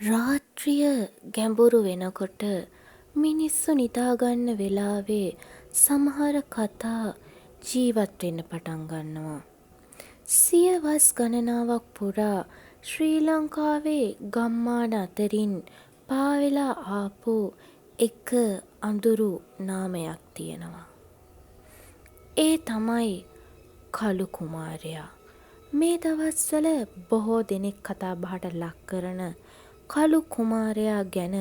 රාත්‍රිය ගැඹුරු වෙනකොට මිනිස්සු නිදාගන්න වෙලාවේ සමහර කතා ජීවත් වෙන්න පටන් ගන්නවා. සියවස් ගණනාවක් පුරා ශ්‍රී ලංකාවේ ගම්මාන අතරින් පාවෙලා ආපු එක අඳුරු නාමයක් තියෙනවා. ඒ තමයි කළු කුමාරයා. මේ දවස්වල බොහෝ දෙනෙක් කතා බහට ලක් කරන කළු කුමාරයා ගැන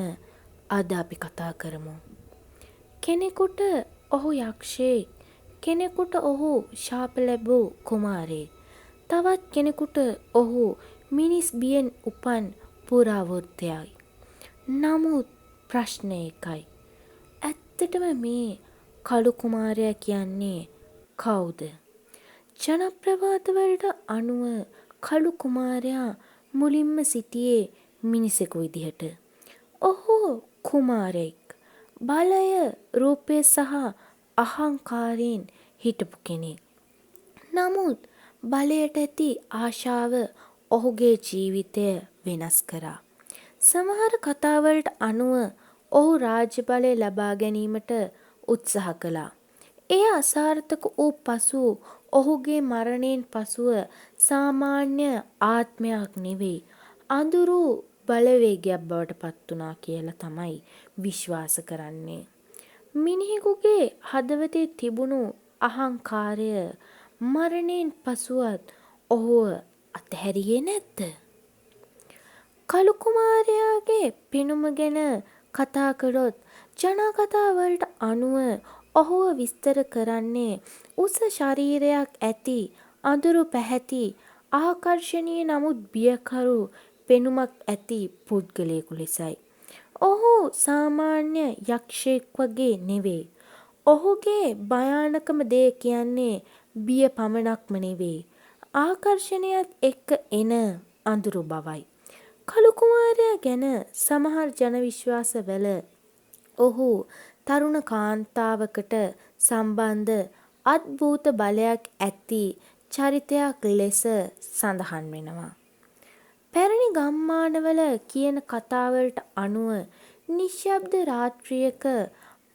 අද අපි කතා කරමු. කෙනෙකුට ඔහු යක්ෂයෙක්, කෙනෙකුට ඔහු ශාප ලැබූ කුමාරයෙක්, තවත් කෙනෙකුට ඔහු මිනිස් බියෙන් උපන් පුරාවෘත්තයයි. නමුත් ප්‍රශ්නය එකයි. ඇත්තටම මේ කළු කුමාරයා කියන්නේ කවුද? ජනප්‍රවාදවලට අනුව කළු කුමාරයා මුලින්ම සිටියේ මිනිසෙකු විදිහට. ඔහු කුමාරයෙක්. බලය, රූපය සහ අහංකාරයෙන් හිටපු කෙනෙක්. නමුත් බලයට ඇති ආශාව ඔහුගේ ජීවිතය වෙනස් කරා. සමහර කතාවලට අනුව ඔහු රාජ්‍ය බලය ලබා ගැනීමට උත්සාහ කළා. එය අසාර්ථක වූ පසු ඔහුගේ මරණයෙන් පසුව සාමාන්‍ය ආත්මයක් නෙවෙයි අඳුරු බලවේගයක් බවට පත් වුණා කියලා තමයි විශ්වාස කරන්නේ. මිනිහෙකුගේ හදවතේ තිබුණු අහංකාරය මරණයෙන් පසුවත් ඔහුව අතහැරියේ නැද්ද? කළු කුමාරයාගේ පෙනුම ගැන කතා කළොත් ජනකථා වලට අනුව ඔහුව විස්තර කරන්නේ උස ශරීරයක් ඇති අඳුරු පැහැති ආකර්ශනීය නමුත් බියකරු පෙනුමක් ඇති පුද්ගලයෙකු ලෙසයි. ඔහු සාමාන්‍ය යක්ෂයෙක් වගේ නෙවෙයි. ඔහුගේ භයානකම දේ කියන්නේ බිය පමණක්ම නෙවෙයි. ආකර්ෂණයත් එක්ක එන අඳුරු බවයි. කළු කුමාරයා ගැන සමහර ජන විශ්වාසවල ඔහු තරුණ කාන්තාවකට සම්බන්ධ අද්භූත බලයක් ඇති චරිතයක් ලෙස සඳහන් වෙනවා. පැරණි ගම්මානවල කියන කතාවලට අනුව නිශ්ශබ්ද රාත්‍රියක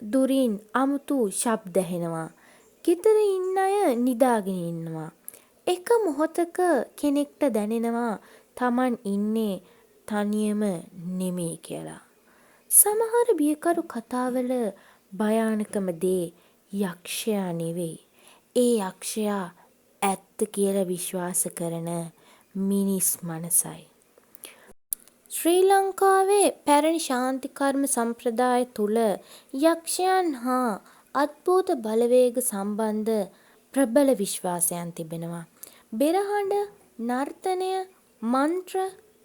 දුරින් අමුතු ශබ්ද ඇහෙනවා. ගෙදර ඉන්න අය නිදාගෙන ඉන්නවා. එක මොහොතක කෙනෙක්ට දැනෙනවා Taman ඉන්නේ තනියම නෙමෙයි කියලා. සමහර බියකරු කතාවල භයානකම දේ යක්ෂයා නෙවෙයි. ඒ යක්ෂයා ඇත්ත කියලා විශ්වාස කරන මිනිස් මනසයි. ශ්‍රී ලංකාවේ පැරණි ශාන්ති කර්ම සම්ප්‍රදාය තුල යක්ෂයන් හා අද්භූත බලවේග සම්බන්ධ ප්‍රබල විශ්වාසයන් තිබෙනවා. බෙරහඬ, නර්තනය, මන්ත්‍ර,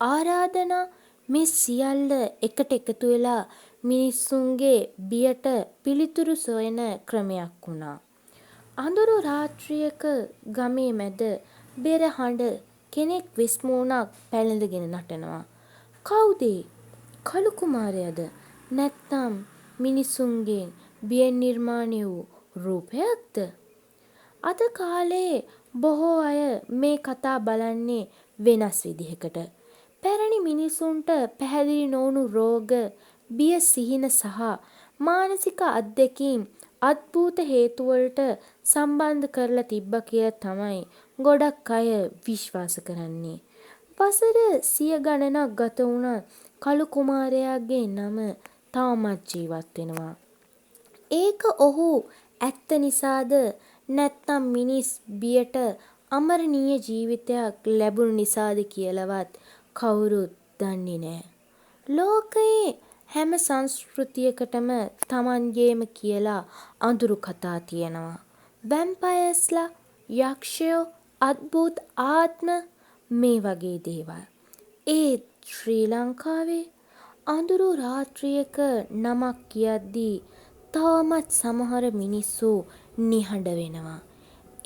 ආරාධනා මේ සියල්ල එකට එකතු වෙලා මිනිස්සුන්ගේ බියට පිළිතුරු සොයන ක්‍රමයක් වුණා. අඳුරු රාත්‍රියක ගමේ මැද බෙරහඬ කෙනෙක් වෙස් මුහුණක් පැළඳගෙන නටනවා. කවුද? කළු කුමාරයාද? නැත්නම් මිනිසුන්ගෙන් බියෙන් නිර්මාණය වූ රූපයක්ද? අද කාලේ බොහෝ අය මේ කතා බලන්නේ වෙනස් විදිහකට. පැරණි මිනිසුන්ට පැහැදිලි නොවුණු රෝග, බිය සිහින සහ මානසික අත්දැකීම් අද්භූත හේතු වලට සම්බන්ධ කරලා තිබ්බ කියලා තමයි ගොඩක් අය විශ්වාස කරන්නේ. වසර 100 ගණනක් ගත වුණත් කළු කුමාරයාගේ නම තවමත් ජීවත් වෙනවා. ඒක ඔහු ඇත්ත නිසාද නැත්නම් මිනිස් බියට අමරණීය ජීවිතයක් ලැබුණු නිසාද කියලාවත් කවුරුත් දන්නේ නැහැ. ලෝකයේ හැම සංස්කෘතියකටම Tamanගේම කියලා අඳුරු කතා තියෙනවා. වැම්පයර්ස්ලා, යක්ෂයෝ, අද්භූත ආත්ම මේ වගේ දේවල්. ඒත් ශ්‍රී ලංකාවේ අඳුරු රාත්‍රියක නමක් කියද්දී තවමත් සමහර මිනිස්සු නිහඬ වෙනවා.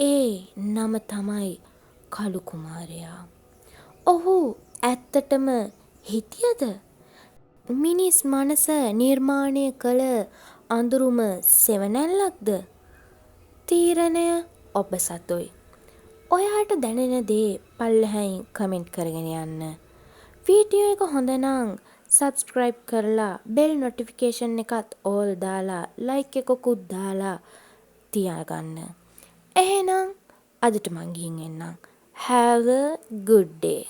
ඒ නම තමයි කළු කුමාරයා. ඔහු ඇත්තටම හිටියද? මිනිස් මනස නිර්මාණය කළ අඳුරුම සෙවණැල්ලක්ද? තීරණය ඔබ සතුයි. ඔයාට දැනෙන දේ පල්ලෙහායින් කමෙන්ට් කරගෙන යන්න. වීඩියෝ එක හොඳ නම් සබ්ස්ක්‍රයිබ් කරලා බෙල් නොටිෆිකේෂන් එකත් ඕල් දාලා ලයික් එකකුත් දාලා තියාගන්න. එහෙනම් අදට මං ගිහින් එන්නම්. Have a good day.